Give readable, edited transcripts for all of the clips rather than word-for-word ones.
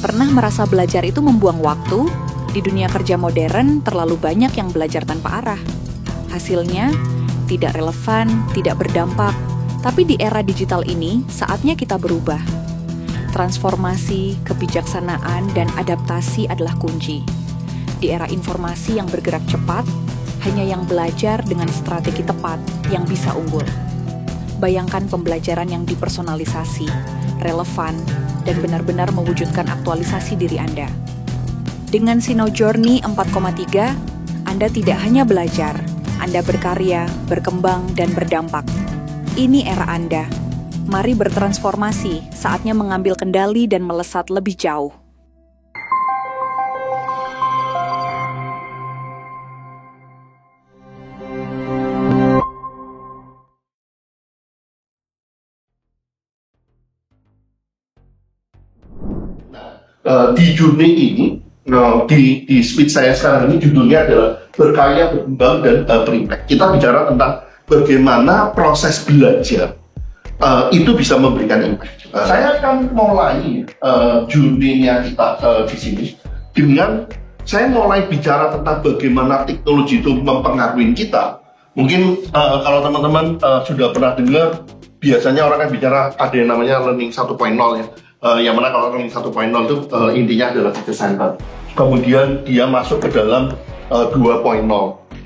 Pernah merasa belajar itu membuang waktu? Di dunia kerja modern, terlalu banyak yang belajar tanpa arah. Hasilnya, tidak relevan, tidak berdampak. Tapi di era digital ini, saatnya kita berubah. Transformasi, kebijaksanaan, dan adaptasi adalah kunci. Di era informasi yang bergerak cepat, hanya yang belajar dengan strategi tepat yang bisa unggul. Bayangkan pembelajaran yang dipersonalisasi, relevan, dan benar-benar mewujudkan aktualisasi diri Anda. Dengan Sinau Journey 4,3, Anda tidak hanya belajar, Anda berkarya, berkembang, dan berdampak. Ini era Anda. Mari bertransformasi, saatnya mengambil kendali dan melesat lebih jauh. Di journey ini, di speech saya sekarang ini judulnya adalah berkarya, berkembang, dan berimpact. Kita bicara tentang bagaimana proses belajar itu bisa memberikan impact. Saya akan mulai journey-nya kita di sini dengan saya mulai bicara tentang bagaimana teknologi itu mempengaruhi kita. Mungkin kalau teman-teman sudah pernah dengar, biasanya orang kan bicara ada yang namanya learning 1.0 ya. Yang mana kalau learning 1.0 itu intinya adalah teacher center. Kemudian dia masuk ke dalam 2.0.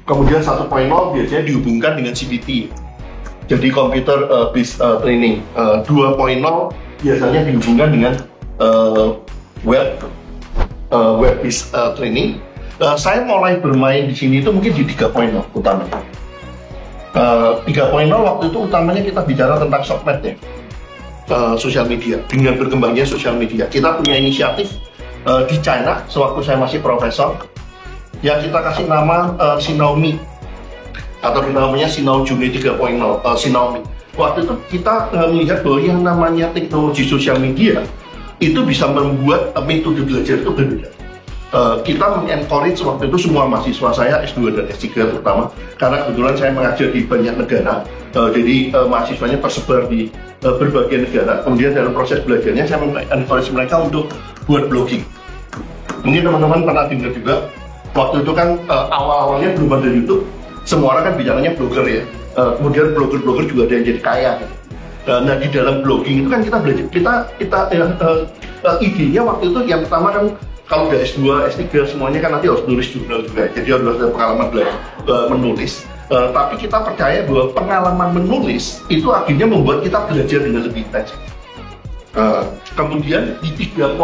Kemudian 1.0 biasanya dihubungkan dengan CBT. Jadi computer based training. 2.0 biasanya dihubungkan dengan web based training. Saya mulai bermain di sini itu mungkin di 3.0 utamanya. 3.0 waktu itu utamanya kita bicara tentang SOCMED ya. Sosial media. Dengan berkembangnya sosial media, kita punya inisiatif di China sewaktu saya masih profesor yang kita kasih nama Sinaomi atau kita namanya Sinau Journey 3.0 Sinaomi. Waktu itu kita melihat bahwa yang namanya teknologi sosial media itu bisa membuat metode belajar itu berbeda. Kita mengencourage waktu itu semua mahasiswa saya S2 dan S3 terutama, karena kebetulan saya mengajar di banyak negara, jadi mahasiswanya tersebar di berbagai negara. Kemudian dalam proses belajarnya saya mengencourage mereka untuk buat blogging. Mungkin teman-teman pernah dengar juga, waktu itu kan awal-awalnya belum ada YouTube, semua orang kan bicaranya blogger ya. Kemudian blogger-blogger juga ada yang jadi kaya. Nah di dalam blogging itu kan kita belajar, idenya waktu itu yang pertama kan kalau udah S2, S3 semuanya kan nanti harus nulis jurnal juga, jadi harus ada pengalaman belajar menulis. Tapi kita percaya bahwa pengalaman menulis itu akhirnya membuat kita belajar dengan lebih intens. Kemudian di 3.0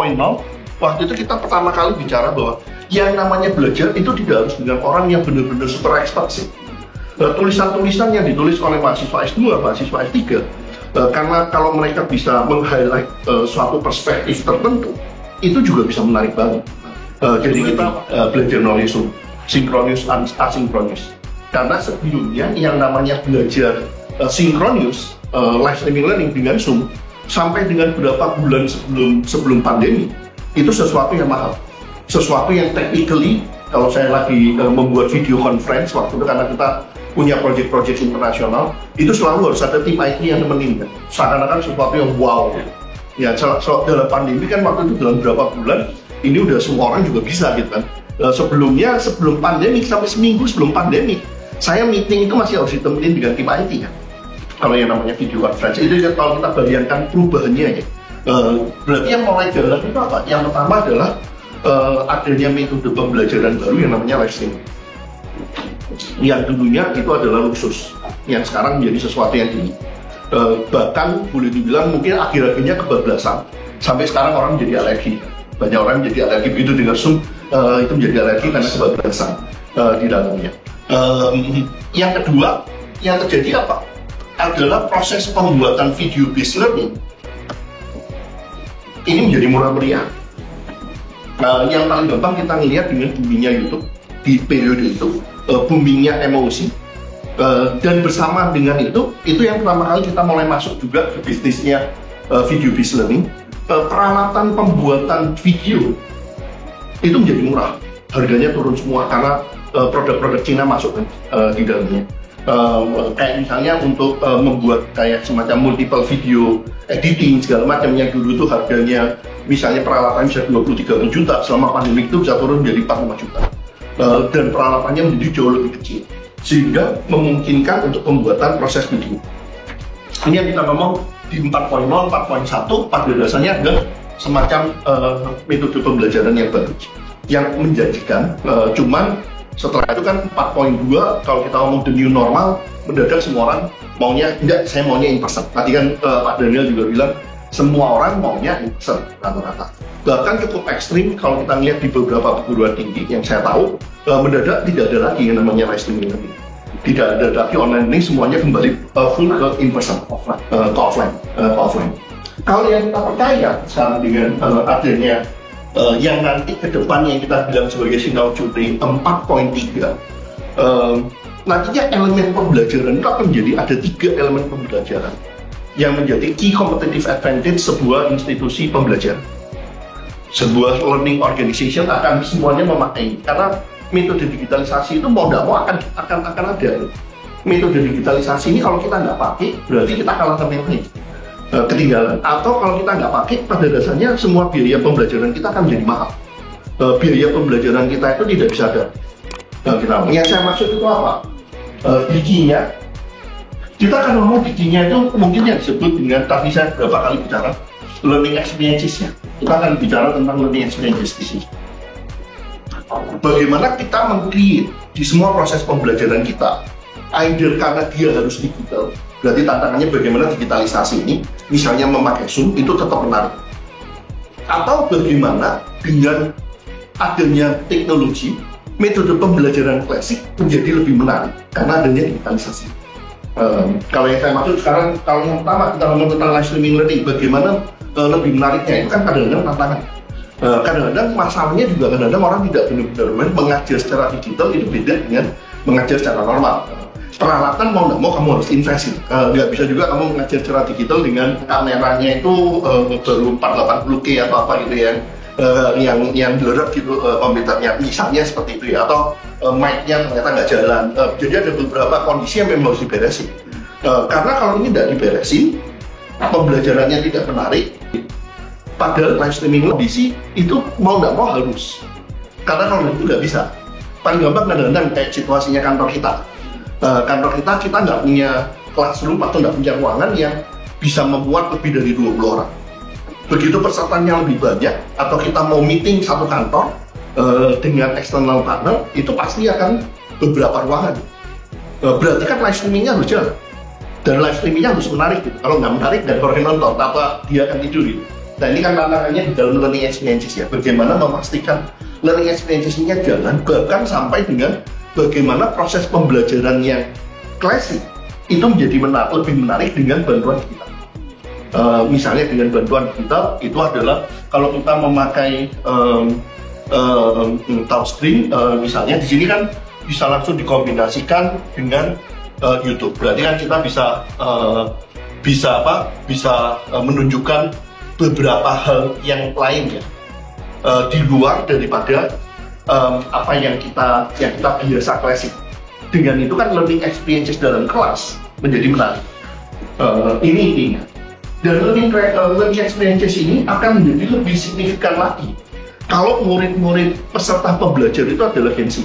waktu itu kita pertama kali bicara bahwa yang namanya belajar itu tidak harus dengan orang yang benar-benar super expert sih. Tulisan-tulisan yang ditulis oleh mahasiswa S2, mahasiswa S3, karena kalau mereka bisa meng-highlight suatu perspektif tertentu, itu juga bisa menarik banget. Jadi kita belajar knowledge sinkronus, asinkronus. Karena sebelumnya yang namanya belajar sinkronus, live streaming learning dengan Zoom, sampai dengan beberapa bulan sebelum pandemi, itu sesuatu yang mahal. Sesuatu yang technically, kalau saya lagi membuat video conference waktu itu, karena kita punya project-project internasional, itu selalu harus ada tim IT yang nemenin kan. Seakan-akan sesuatu yang wow. Ya, dalam pandemi kan waktu itu dalam beberapa bulan ini udah semua orang juga bisa gitu kan. Sebelum pandemi, sampai seminggu sebelum pandemi, saya meeting itu masih harus ditemenin dengan tim IT kan. Kalau yang namanya video conference itu ya, kalau kita bayangkan perubahannya ya. Berarti yang mulai jalan itu apa? Yang pertama adalah adanya metode pembelajaran baru yang namanya live streaming. Yang dulunya itu adalah luksus, yang sekarang menjadi sesuatu yang tinggi. Bahkan boleh dibilang mungkin akhir-akhirnya kebablasan, sampai sekarang orang menjadi alergi. Banyak orang menjadi alergi begitu dengan Zoom, itu menjadi alergi karena kebablasan di dalamnya. Yang kedua yang terjadi apa? Adalah proses pembuatan video based learning ini menjadi murah meriah. Yang paling gampang kita ngelihat dengan boomingnya YouTube di periode itu, boomingnya emosi. Dan bersama dengan itu yang pertama kali kita mulai masuk juga ke bisnisnya video based learning. Peralatan pembuatan video itu menjadi murah, harganya turun semua karena produk-produk Cina masuk di dalamnya. Kayak misalnya untuk membuat kayak semacam multiple video editing segala macam yang dulu itu harganya misalnya peralatan bisa 20-30 juta, selama pandemi itu bisa turun menjadi 45 juta. Dan peralatannya menjadi jauh lebih kecil, sehingga memungkinkan untuk pembuatan proses video. Ini yang kita ngomong di 4.0, 4.1 pada dasarnya adalah semacam metode pembelajaran yang baru, yang menjanjikan. Cuman setelah itu kan 4.2, kalau kita ngomong the new normal, mendadak semua orang maunya, enggak, saya maunya in person. Tadi kan Pak Daniel juga bilang, semua orang maunya in person rata-rata. Bahkan cukup ekstrim kalau kita lihat di beberapa perguruan tinggi yang saya tahu, mendadak tidak ada lagi yang namanya live streaming learning. Tidak ada lagi online ini, semuanya kembali full ke in person, offline. Kalau yang kita percaya sekarang dengan adanya yang nanti ke depan yang kita bilang sebagai signal journey 4.3, nantinya elemen pembelajaran itu akan menjadi ada 3 elemen pembelajaran yang menjadi key competitive advantage sebuah institusi pembelajaran. Sebuah learning organization akan semuanya memakai, karena metode digitalisasi itu mau tidak mau akan ada. Metode digitalisasi ini kalau kita nggak pakai, berarti kita kalah sama yang lain, ketinggalan. Atau kalau kita nggak pakai, pada dasarnya semua biaya pembelajaran kita akan menjadi mahal. Biaya pembelajaran kita itu tidak bisa ada. Yang saya maksud itu apa? Diginya, kita akan ngomong diginya itu mungkin yang disebut dengan, tadi saya beberapa kali bicara learning experiences-nya. Kita akan bicara tentang learning experiences di sini. Bagaimana kita meng-create di semua proses pembelajaran kita, either karena dia harus digital, berarti tantangannya bagaimana digitalisasi ini, misalnya memakai Zoom, itu tetap menarik. Atau bagaimana dengan adanya teknologi, metode pembelajaran klasik menjadi lebih menarik karena adanya digitalisasi. Kalau yang saya maksud sekarang, kalau yang pertama kita ngomong tentang live streaming learning, bagaimana lebih menariknya, itu kan kadang-kadang tantangan. Kadang-kadang masalahnya juga kadang-kadang orang tidak benar-benar mengajar secara digital, itu beda dengan mengajar secara normal. Peralatan mau nggak mau kamu harus invest. Nggak bisa juga kamu mengajar secara digital dengan kameranya itu baru 480p atau apa gitu ya, yang blur gitu komputernya, misalnya seperti itu ya, atau mic-nya ternyata nggak jalan. Jadi ada beberapa kondisi yang memang harus diberesin. Karena kalau ini tidak diberesin, pembelajarannya tidak menarik. Padahal live streaming kondisi itu mau nggak mau harus, karena kalau itu nggak bisa. Paling gampang kadang-kadang kayak situasinya kantor kita. Kantor kita nggak punya classroom atau nggak punya ruangan yang bisa memuat lebih dari 20 orang. Begitu pesertanya lebih banyak, atau kita mau meeting satu kantor dengan external partner, itu pasti akan beberapa ruangan. Berarti kan live streamingnya harus jalan, dan live streamingnya harus menarik gitu. Kalau nggak menarik, dan orang yang nonton, apa dia akan tidur gitu. Nah ini kan tantangannya di dalam learning experiences ya, bagaimana memastikan learning experiences-nya jalan, bahkan sampai dengan bagaimana proses pembelajaran yang klasik itu menjadi lebih menarik dengan bantuan digital. Misalnya dengan bantuan digital itu adalah kalau kita memakai touchscreen, misalnya di sini kan bisa langsung dikombinasikan dengan YouTube. Berarti kan kita bisa menunjukkan beberapa hal yang lain ya, di luar daripada apa yang kita biasa klasik. Dengan itu kan learning experiences dalam kelas menjadi menarik. Ini intinya. Dan learning experiences ini akan menjadi lebih signifikan lagi kalau murid-murid peserta pembelajar itu adalah Gen Z.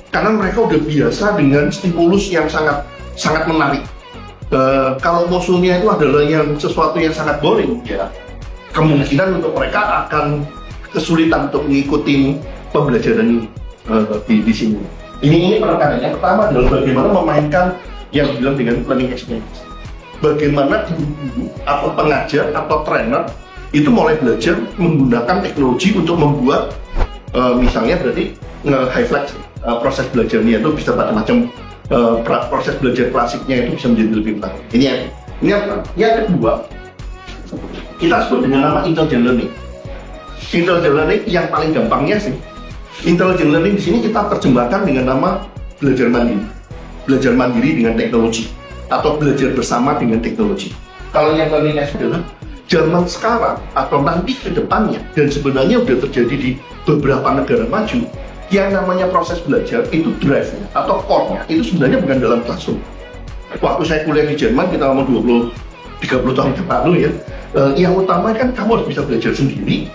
Karena mereka udah biasa dengan stimulus yang sangat menarik. Kalau musuhnya itu adalah yang sesuatu yang sangat boring ya, kemungkinan untuk mereka akan kesulitan untuk mengikuti pembelajaran di sini. Ini penekanannya. Yang pertama adalah bagaimana memainkan yang dibilang dengan learning experience. Bagaimana guru atau pengajar atau trainer itu mulai belajar menggunakan teknologi untuk membuat misalnya berarti nge-highlight proses belajarnya itu bisa macam-macam. Proses belajar klasiknya itu bisa menjadi lebih menarik. Ini yang kedua, kita sebut dengan nama intelligent learning. Intelligent learning yang paling gampangnya sih, intelligent learning di sini kita terjemahkan dengan nama belajar mandiri dengan teknologi, atau belajar bersama dengan teknologi. Kalau yang learning adalah zaman sekarang atau nanti ke depannya, dan sebenarnya sudah terjadi di beberapa negara maju, yang namanya proses belajar itu drive-nya atau core-nya itu sebenarnya bukan dalam classroom. Waktu saya kuliah di Jerman, kita ngomong 20-30 tahun yang lalu ya, Yang utama kan kamu harus bisa belajar sendiri.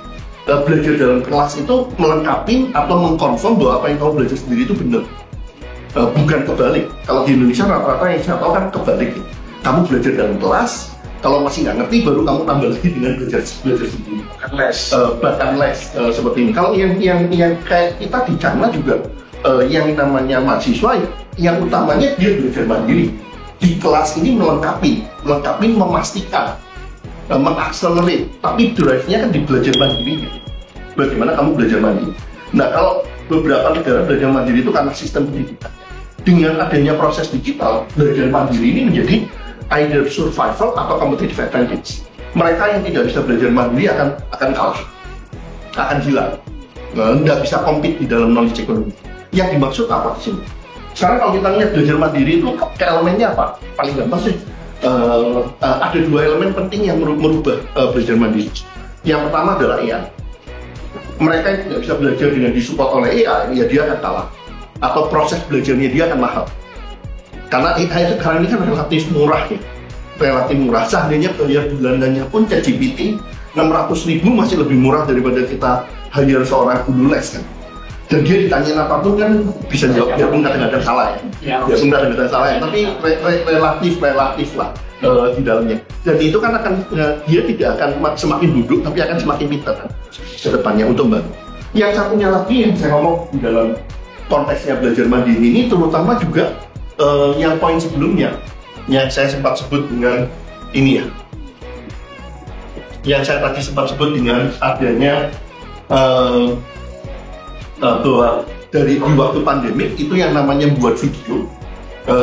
Belajar dalam kelas itu melengkapi atau mengkonfirm bahwa apa yang kamu belajar sendiri itu benar. Bukan kebalik. Kalau di Indonesia rata-rata yang saya tahu kan kebalik. Kamu belajar dalam kelas, kalau masih nggak ngerti baru kamu tambah lagi dengan belajar sendiri. Bahkan les seperti ini. Kalau yang kayak kita di China juga yang namanya mahasiswa yang utamanya dia belajar mandiri. Di kelas ini melengkapi, memastikan, mengakselerate, tapi drive-nya kan di belajar mandiri. Bagaimana kamu belajar mandiri? Nah, kalau beberapa negara belajar mandiri itu karena sistem pendidikan. Dengan adanya proses digital, belajar mandiri ini menjadi either survival atau competitive advantage. Mereka yang tidak bisa belajar mandiri akan kalah, akan hilang, nggak bisa compete di dalam knowledge economy. Yang dimaksud apa di sini? Sekarang kalau kita lihat belajar mandiri itu ke elemennya apa? Paling gampang sih. Ada dua elemen penting yang merubah belajar mandiri. Yang pertama adalah AI. Mereka yang tidak bisa belajar dengan disupport oleh AI, ya dia akan kalah. Atau proses belajarnya dia akan mahal. Karena AI sekarang ini kan relatif murah ya. Relatif murah. Seandainya bayar bulanannya pun ChatGPT 600.000 masih lebih murah daripada kita hire seorang guru les kan. Dan dia ditanyain apapun kan bisa jawab, dia pun kadang-kadang salah ya. Dia pun kadang-kadang salah ya, tapi relatif lah di dalamnya. Dan itu kan dia tidak akan semakin duduk, tapi akan semakin pintar kan ke depannya untuk membantu. Yang satunya lagi yang saya ngomong di dalam konteksnya belajar mandiri ini, terutama juga yang poin sebelumnya, yang saya sempat sebut dengan ini ya. Yang saya tadi sempat sebut dengan adanya bahwa di waktu pandemik itu yang namanya buat video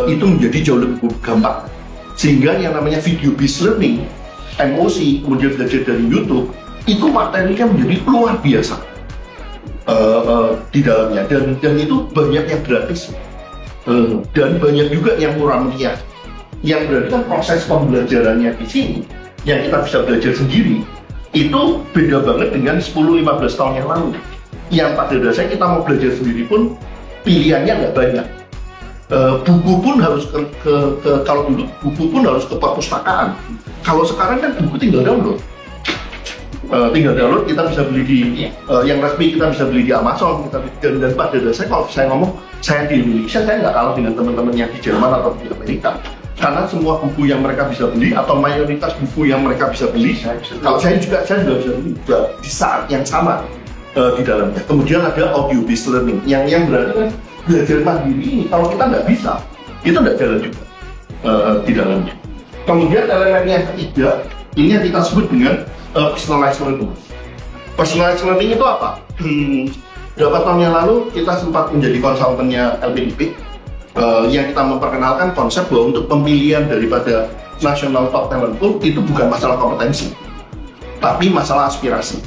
itu menjadi jauh lebih gampang, sehingga yang namanya video based learning, MOC, kemudian belajar dari YouTube itu materinya menjadi luar biasa di dalamnya, dan itu banyak yang gratis dan banyak juga yang murah meriah. Yang berarti kan proses pembelajarannya di sini yang kita bisa belajar sendiri itu beda banget dengan 10-15 tahun yang lalu. Yang pada dasarnya kita mau belajar sendiri pun pilihannya nggak banyak. Buku pun harus kalau dulu buku pun harus ke perpustakaan. Kalau sekarang kan buku tinggal download. Kita bisa beli di yang resmi, kita bisa beli di Amazon. Dan pada dasarnya kalau saya ngomong saya di Indonesia, saya nggak kalah dengan teman-teman yang di Jerman atau di Amerika. Karena semua buku yang mereka bisa beli atau mayoritas buku yang mereka bisa beli, kalau saya juga bisa beli di saat yang sama. Di dalamnya. Kemudian ada audio based learning yang berarti kan belajar mandiri ini kalau kita nggak bisa itu nggak jalan juga di dalamnya. Kemudian elemen yang ketiga ini yang kita sebut dengan personalized learning. Personalized learning itu apa? Beberapa tahun yang lalu kita sempat menjadi konsultannya LPDP yang kita memperkenalkan konsep bahwa untuk pemilihan daripada National Top Talent Pool itu bukan masalah kompetensi, tapi masalah aspirasi,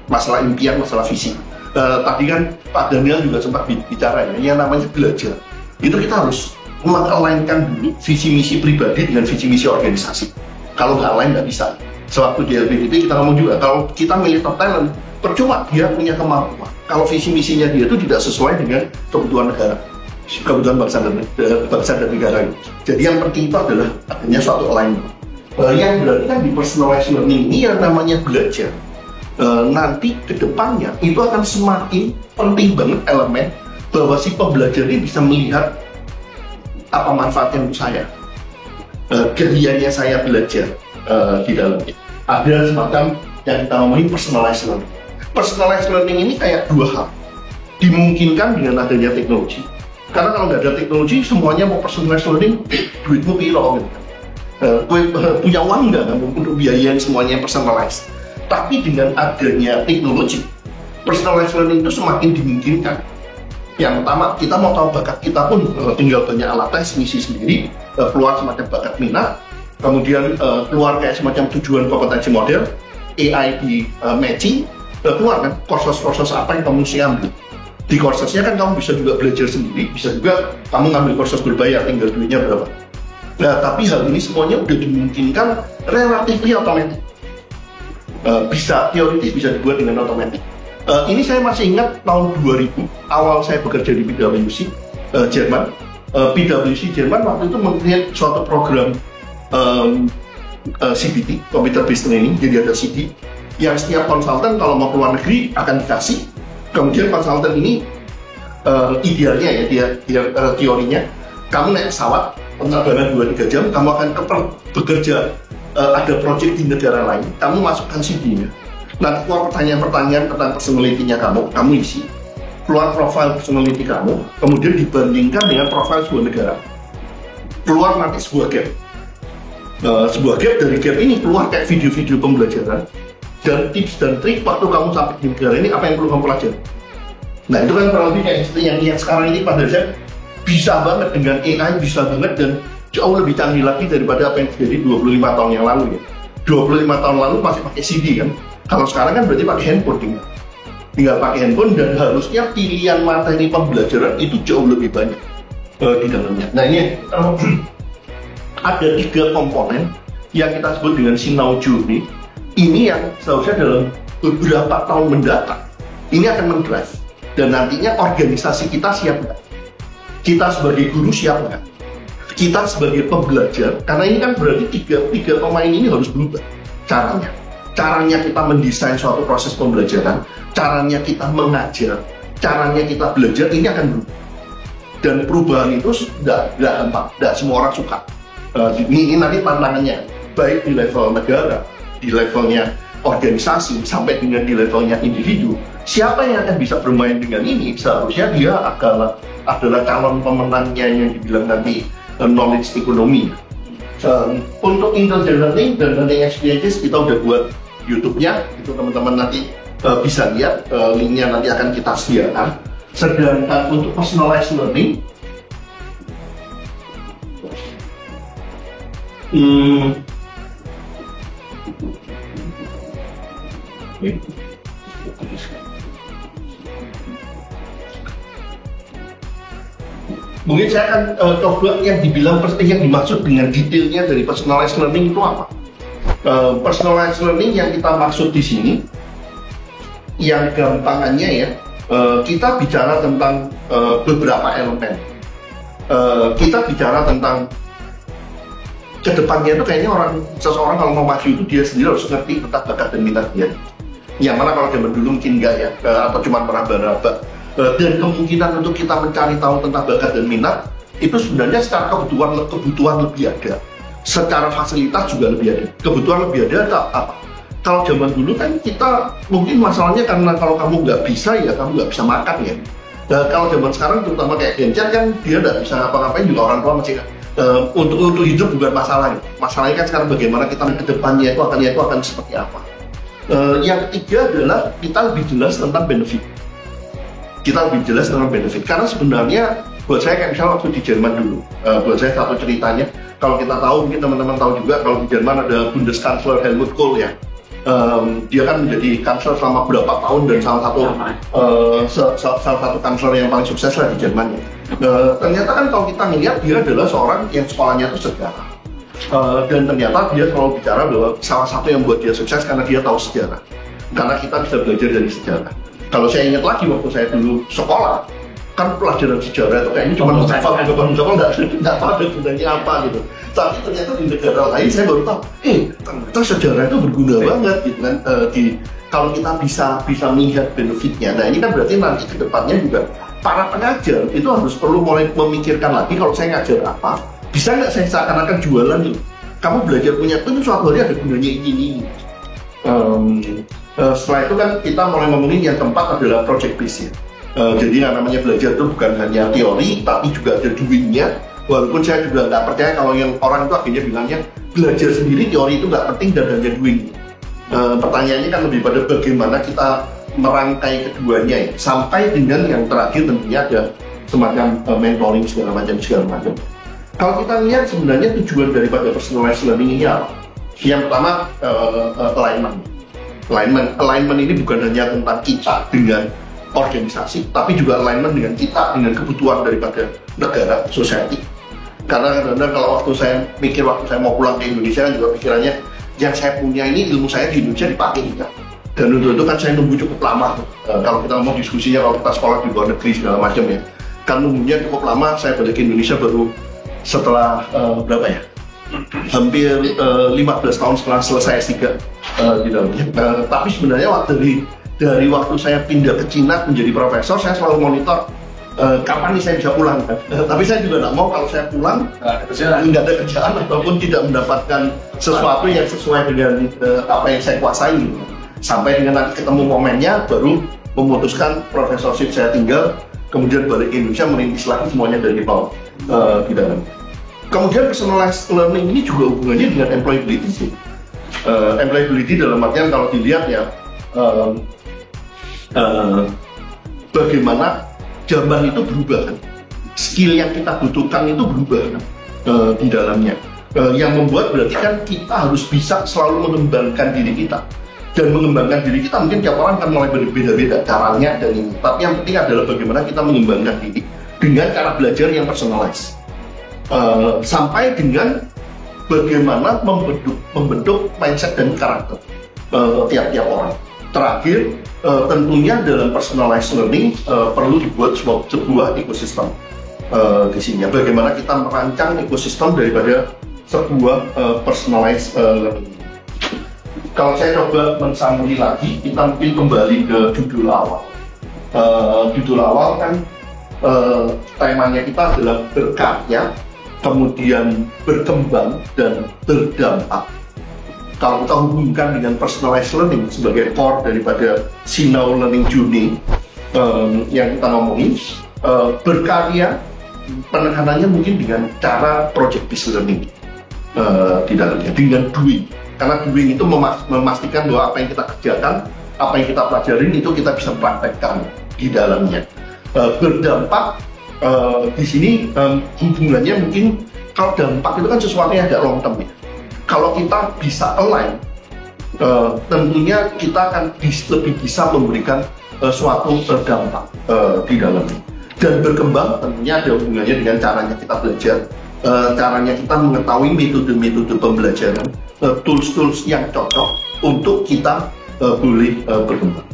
masalah impian, masalah visi. Tadi kan Pak Daniel juga sempat bicara ya, yang namanya belajar. Itu kita harus meng-align-kan dulu visi misi pribadi dengan visi misi organisasi. Kalau nggak align nggak bisa. Sewaktu di LPDP kita ngomong juga, kalau kita milih top talent, percuma dia punya kemampuan. Kalau visi misinya dia itu tidak sesuai dengan kebutuhan negara, kebutuhan bangsa dan negara. Jadi yang penting itu adalah adanya suatu alignment. Yang berarti kan di personalized learning ini yang namanya belajar. Nanti ke depannya itu akan semakin penting banget elemen bahwa si pembelajar ini bisa melihat apa manfaatnya untuk saya, kegiatannya saya belajar di dalamnya. Ada semacam yang kita ngomongin personalized learning. Personalized learning ini kayak dua hal, dimungkinkan dengan adanya teknologi. Karena kalau nggak ada teknologi, semuanya mau personalized learning, duitmu piro gitu. Punya uang nggak untuk biayain semuanya personalized. Tapi dengan adanya teknologi, personalized learning itu semakin dimungkinkan. Yang pertama, kita mau tahu bakat kita pun tinggal banyak alat tes, misi sendiri, keluar semacam bakat minat, kemudian keluar kayak semacam tujuan kompetensi model, AI di matching, keluar kan kursus-kursus apa yang kamu mesti ambil. Di kursusnya kan kamu bisa juga belajar sendiri, bisa juga kamu ngambil kursus berbayar, tinggal duitnya berapa. Nah, tapi hal ini semuanya udah dimungkinkan relatif otomatis. Bisa teoritis bisa dibuat dengan otomatis. Ini saya masih ingat tahun 2000 awal saya bekerja di PwC Jerman. PwC Jerman waktu itu membuat suatu program CBT, Computer Based Training, jadi ada CD yang setiap konsultan kalau mau keluar negeri akan dikasih. Kemudian konsultan ini idealnya ya dia teorinya, kamu naik pesawat penerbangan 2-3 jam, kamu akan bekerja, ada project di negara lain, kamu masukkan CD-nya. Nanti keluar pertanyaan-pertanyaan tentang personality-nya kamu isi, keluar profil personality kamu, kemudian dibandingkan dengan profil sebuah negara, keluar nanti sebuah gap. Sebuah gap, dari gap ini keluar kayak video-video pembelajaran dan tips dan trik waktu kamu sampai di negara ini, apa yang perlu kamu pelajari. Nah itu kan kurang lebih kayak yang sekarang ini pada saat bisa banget dengan AI, bisa banget dan jauh lebih canggih lagi daripada apa yang terjadi 25 tahun yang lalu ya. 25 tahun lalu masih pakai CD kan, kalau sekarang kan berarti pakai handphone, tinggal pakai handphone, dan harusnya pilihan materi pembelajaran itu jauh lebih banyak di dalamnya. Nah ini ada 3 komponen yang kita sebut dengan Sinau Journey. Ini yang seharusnya dalam beberapa tahun mendatang ini akan mendrive, dan nantinya organisasi kita siap nggak? Kita sebagai guru siap nggak? Kita sebagai pembelajar, karena ini kan berarti tiga pemain ini harus berubah caranya kita mendesain suatu proses pembelajaran, caranya kita mengajar, caranya kita belajar, ini akan berubah. Dan perubahan itu nggak gampang, nggak semua orang suka. Ini nanti tantangannya, baik di level negara, di levelnya organisasi, sampai dengan di levelnya individu. Siapa yang akan bisa bermain dengan ini? Seharusnya dia adalah calon pemenangnya yang dibilang nanti knowledge economy. Untuk intelligent learning dan learning experiences kita udah buat YouTube-nya, itu teman-teman nanti bisa lihat, linknya nanti akan kita sediakan. Sedangkan untuk personalized learning, mungkin saya akan coba yang dibilang yang dimaksud dengan detailnya dari personalized learning itu apa. Personalized learning yang kita maksud di sini, yang gampangannya ya, kita bicara tentang beberapa elemen. Kita bicara tentang kedepannya itu kayaknya seseorang kalau mau maju itu dia sendiri harus ngerti tentang bakat dan minat dia. Yang mana kalau zaman dulu mungkin enggak ya, atau cuma meraba-raba. Dan kemungkinan untuk kita mencari tahu tentang bakat dan minat itu sebenarnya secara kebutuhan lebih ada, secara fasilitas juga lebih ada. Kebutuhan lebih ada atau apa? Kalau zaman dulu kan kita mungkin masalahnya karena kalau kamu nggak bisa ya kamu nggak bisa makan ya. Nah, kalau zaman sekarang terutama kayak Gencar kan dia nggak bisa ngapa-ngapain juga orang tua masih untuk hidup bukan masalah. Masalahnya kan sekarang bagaimana kita ke depannya itu akan seperti apa. Yang ketiga adalah kita lebih jelas tentang benefit. Karena sebenarnya buat saya kayak misalnya waktu di Jerman dulu, buat saya satu ceritanya, kalau kita tahu, mungkin teman-teman tahu juga, kalau di Jerman ada Bundeskanzler Helmut Kohl ya. Dia kan menjadi kansler selama berapa tahun dan salah satu kansler yang paling sukses lah di Jerman ya. Ternyata kan kalau kita melihat dia adalah seorang yang sekolahnya itu sejarah. Dan ternyata dia selalu bicara bahwa salah satu yang buat dia sukses karena dia tahu sejarah. Karena kita bisa belajar dari sejarah. Kalau saya ingat lagi waktu saya dulu sekolah, kan pelajaran sejarah itu kayaknya cuma nggak tahu ada gunanya apa gitu. Tapi ternyata di negara lain saya baru tahu, ternyata sejarah itu berguna banget gitu kan. Kalau kita bisa melihat benefitnya, nah ini kan berarti nanti ke depannya juga para pengajar itu harus perlu mulai memikirkan lagi, kalau saya ngajar apa, bisa nggak saya seakan-akan jualan tuh. Kamu belajar punya itu suatu hari ada gunanya ini. Setelah itu kan kita mulai ngomongin yang keempat adalah project based ya. Jadi yang namanya belajar itu bukan hanya teori, tapi juga ada doing-nya. Walaupun saya juga nggak percaya kalau yang orang itu akhirnya bilangnya belajar sendiri, teori itu nggak penting dan hanya doing. Pertanyaannya kan lebih pada bagaimana kita merangkai keduanya ya. Sampai dengan yang terakhir tentunya ada semacam mentoring segala macam. Kalau kita lihat sebenarnya tujuan daripada personalized learning ini apa? Yang pertama alignment ini bukan hanya tentang kita dengan organisasi, tapi juga alignment dengan kita, dengan kebutuhan daripada negara, society. Karena kadang-kadang kalau waktu saya mau pulang ke Indonesia kan juga pikirannya, yang saya punya ini ilmu saya di Indonesia dipakai kan. Dan untuk itu kan saya nunggu cukup lama. Kalau kita ngomong diskusinya kalau kita sekolah di luar negeri segala macam ya, kan nunggunya cukup lama. Saya balik ke Indonesia baru setelah berapa ya? hampir 15 tahun setelah selesai S3 di dalamnya. Tapi sebenarnya dari waktu saya pindah ke Cina menjadi profesor, saya selalu monitor kapan nih saya bisa pulang. Tapi saya juga nggak mau kalau saya pulang nggak ada kerjaan ataupun tidak mendapatkan sesuatu yang sesuai dengan apa yang saya kuasai. Sampai dengan nanti ketemu momennya, baru memutuskan profesorship saya tinggal, kemudian balik ke Indonesia merintis lagi semuanya dari nol di dalam. Kemudian personalized learning ini juga hubungannya dengan employability sih. Employability dalam artian kalau dilihat ya, bagaimana zaman itu berubah kan, skill yang kita butuhkan itu berubah kan, di dalamnya. Yang membuat berarti kan kita harus bisa selalu mengembangkan diri kita. Dan mengembangkan diri kita mungkin tiap orang kan mulai berbeda-beda caranya dan ini. Tapi yang penting adalah bagaimana kita mengembangkan diri dengan cara belajar yang personalized. Sampai dengan bagaimana membentuk mindset dan karakter tiap-tiap orang. Terakhir, tentunya dalam personalized learning perlu dibuat sebuah ekosistem di sini. Bagaimana kita merancang ekosistem daripada sebuah personalized learning. Kalau saya coba mensamuri lagi, kita mungkin kembali ke judul awal. Judul awal kan temanya kita adalah berkarya, kemudian berkembang dan berdampak. Kalau kita hubungkan dengan personalized learning sebagai core daripada Sinau Learning Journey yang kita ngomongin, berkarya penekanannya mungkin dengan cara project based learning di dalamnya, dengan doing. Karena doing itu memastikan bahwa apa yang kita kerjakan, apa yang kita pelajarin itu kita bisa praktekkan di dalamnya. Berdampak di sini hubungannya mungkin, kalau dampak itu kan sesuatu yang agak long term ya. Kalau kita bisa align, tentunya kita akan lebih bisa memberikan suatu dampak di dalamnya. Dan berkembang tentunya ada hubungannya dengan caranya kita belajar, caranya kita mengetahui metode-metode pembelajaran, tools-tools yang cocok untuk kita boleh berkembang.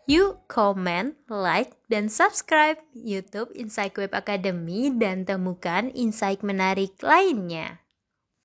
Yuk comment, like, dan subscribe YouTube Insight Web Academy dan temukan insight menarik lainnya.